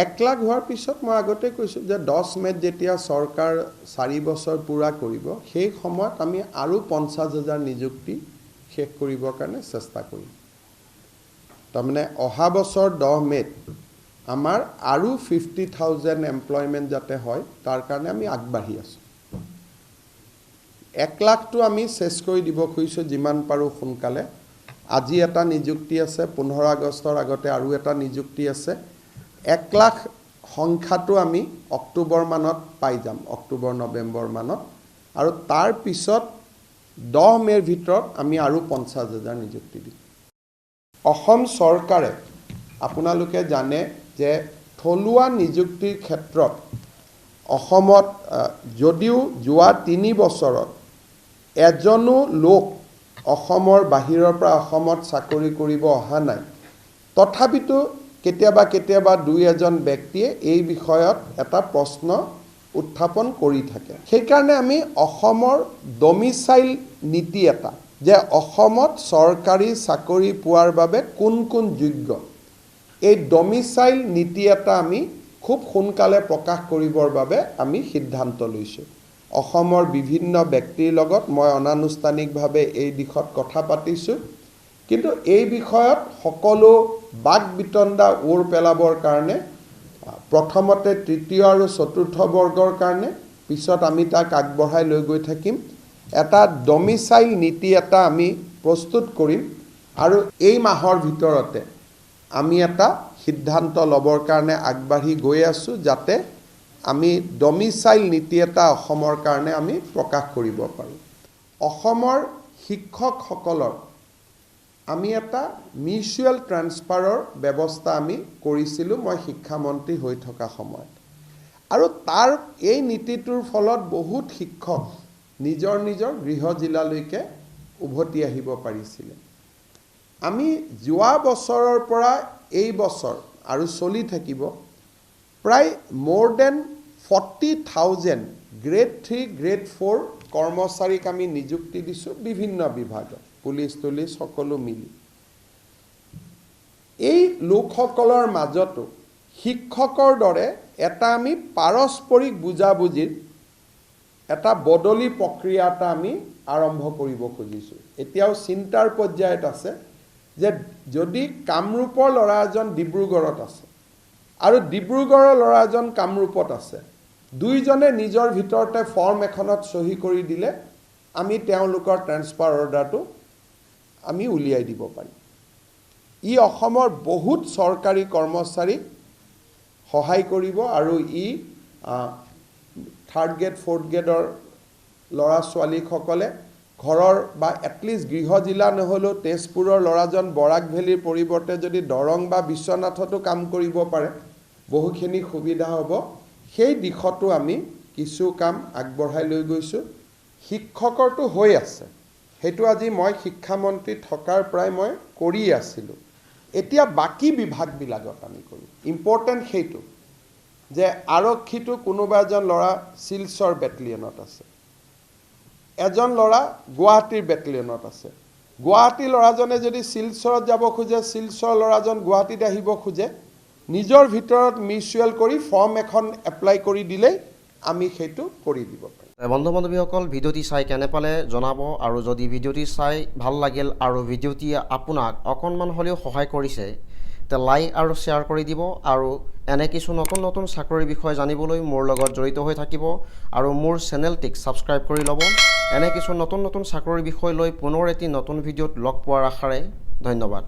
1 লাখ হোৱাৰ পিছত মই আগতে কৈছোঁ যে 10 মে'ত যেতিয়া চৰকাৰ 4 বছৰ পূৰা কৰিব সেই সময়ত আমি আৰু 50,000 নিযুক্তি শেষ কৰিবৰ কাৰণে চেষ্টা কৰিম তাৰমানে অহা বছৰ 10 মে'ত আমাৰ আৰু 50,000 এমপ্লয়মেণ্ট যাতে হয় তাৰ কাৰণে আমি আগবাঢ়ি আছোঁ 1 লাখটো আমি চেছ কৰি দিব খুজিছোঁ যিমান পাৰোঁ সোনকালে আজি এটা নিযুক্তি আছে 15 আগষ্টৰ আগতে আৰু এটা নিযুক্তি আছে 1 লাখ সংখ্যাটো আমি অক্টোবৰ মানত পাই যাম অক্টোবৰ নৱেম্বৰ মানত আৰু তাৰ পিছত 10 মে'ৰ ভিতৰত আমি আৰু 50,000 নিযুক্তি দিম অসম চৰকাৰে আপোনালোকে জানে যে থলুৱা নিযুক্তিৰ ক্ষেত্ৰত অসমত যদিও যোৱা 3 বছৰত এজনো লোক অসমৰ বাহিৰৰ পৰা অসমত চাকৰি কৰিব অহা নাই তথাপিতো কেতিয়াবা দুই এজন ব্যক্তিয়ে এই বিষয়ত এটা প্ৰশ্ন উত্থাপন কৰি থাকে সেইকাৰণে আমি অসমৰ ডমিচাইল নীতি এটা যে অসমত চৰকাৰী চাকৰি পোৱাৰ বাবে কোন কোন যোগ্য এই ডমিচাইল নীতি এটা আমি খুব সোনকালে প্ৰকাশ কৰিবৰ বাবে আমি সিদ্ধান্ত লৈছোঁ অসমৰ বিভিন্ন ব্যক্তিৰ লগত মই অনানুষ্ঠানিকভাৱে এই দিশত কথা পাতিছোঁ কিন্তু এই বিষয়ত সকলো বাক বিতণ্ডা ওৰ পেলাবৰ কাৰণে প্ৰথমতে তৃতীয় আৰু চতুৰ্থ বৰ্গৰ কাৰণে পিছত আমি তাক আগবঢ়াই লৈ গৈ থাকিম এটা ডমিচাইল নীতি এটা আমি প্ৰস্তুত কৰিম আৰু এই মাহৰ ভিতৰতে আমি এটা সিদ্ধান্ত ল'বৰ কাৰণে আগবাঢ়ি গৈ আছোঁ যাতে আমি ডমিচাইল নীতি এটা অসমৰ কাৰণে আমি প্ৰকাশ কৰিব পাৰোঁ অসমৰ শিক্ষকসকলৰ আমি এটা মিউচুৱেল ট্ৰান্সফাৰৰ ব্যৱস্থা আমি কৰিছিলোঁ মই শিক্ষামন্ত্ৰী হৈ থকা সময়ত আৰু তাৰ এই নীতিটোৰ ফলত বহুত শিক্ষক নিজৰ গৃহ জিলালৈকে উভতি আহিব পাৰিছিলে আমি যোৱা বছৰৰ পৰা এই বছৰ আৰু চলি থাকিব প্ৰায় more than 40,000 গ্ৰেড 3 গ্ৰেড 4 কৰ্মচাৰীক আমি নিযুক্তি দিছোঁ বিভিন্ন বিভাগত পুলিচ সকলো মিলি এই লোকসকলৰ মাজতো শিক্ষকৰ দৰে এটা আমি পাৰস্পৰিক বুজাবুজিৰ এটা বদলি প্ৰক্ৰিয়া এটা আমি আৰম্ভ কৰিব খুজিছোঁ এতিয়াও চিন্তাৰ পৰ্যায়ত আছে যে যদি কামৰূপৰ ল'ৰা এজন ডিব্ৰুগড়ত আছে আৰু ডিব্ৰুগড়ৰ ল'ৰা এজন কামৰূপত আছে দুইজনে নিজৰ ভিতৰতে ফৰ্ম এখনত সহি কৰি দিলে আমি তেওঁলোকৰ ট্ৰান্সফাৰ অৰ্ডাৰটো আমি উলিয়াই দিব পাৰিম ই অসমৰ বহুত চৰকাৰী কৰ্মচাৰীক সহায় কৰিব আৰু ই 3rd গ্ৰেড 4th গ্ৰেডৰ ল'ৰা ছোৱালীসকলে ঘৰৰ বা এটলিষ্ট গৃহ জিলা নহ'লেও তেজপুৰৰ ল'ৰাজন বৰাক ভেলীৰ পৰিৱৰ্তে যদি দৰং বা বিশ্বনাথতো কাম কৰিব পাৰে বহুখিনি সুবিধা হ'ব সেই দিশতো আমি কিছু কাম আগবঢ়াই লৈ গৈছোঁ শিক্ষকৰটো হৈ আছে সেইটো আজি মই শিক্ষামন্ত্ৰী থকাৰ প্ৰায় মই কৰি আছিলোঁ এতিয়া বাকি বিভাগবিলাকত আমি কৰোঁ ইম্পৰ্টেণ্ট সেইটো যে আৰক্ষীটো কোনোবা এজন ল'ৰা শিলচৰ বেটেলিয়নত আছে এজন ল'ৰা গুৱাহাটীৰ বেটেলিয়নত আছে গুৱাহাটী ল'ৰাজনে যদি শিলচৰত যাব খোজে শিলচৰ ল'ৰাজন গুৱাহাটীত আহিব খোজে নিজৰ ভিতৰত মিউচুৱেল কৰি ফৰ্ম এখন এপ্লাই কৰি দিলেই আমি সেইটো কৰি দিব পাৰিম বন্ধু বান্ধৱীসকল ভিডিঅ'টি চাই কেনে পালে জনাব আৰু যদি ভিডিঅ'টি চাই ভাল লাগিল আৰু ভিডিঅ'টি আপোনাক অকণমান হ'লেও সহায় কৰিছে তে লাইক আৰু শ্বেয়াৰ কৰি দিব আৰু এনে কিছু নতুন চাকৰিৰ বিষয়ে জানিবলৈ মোৰ লগত জড়িত হৈ থাকিব আৰু মোৰ চেনেলটিক ছাবস্ক্ৰাইব কৰি ল'ব এনে কিছু নতুন চাকৰিৰ বিষয় লৈ পুনৰ এটি নতুন ভিডিঅ'ত লগ পোৱাৰ আশাৰে ধন্যবাদ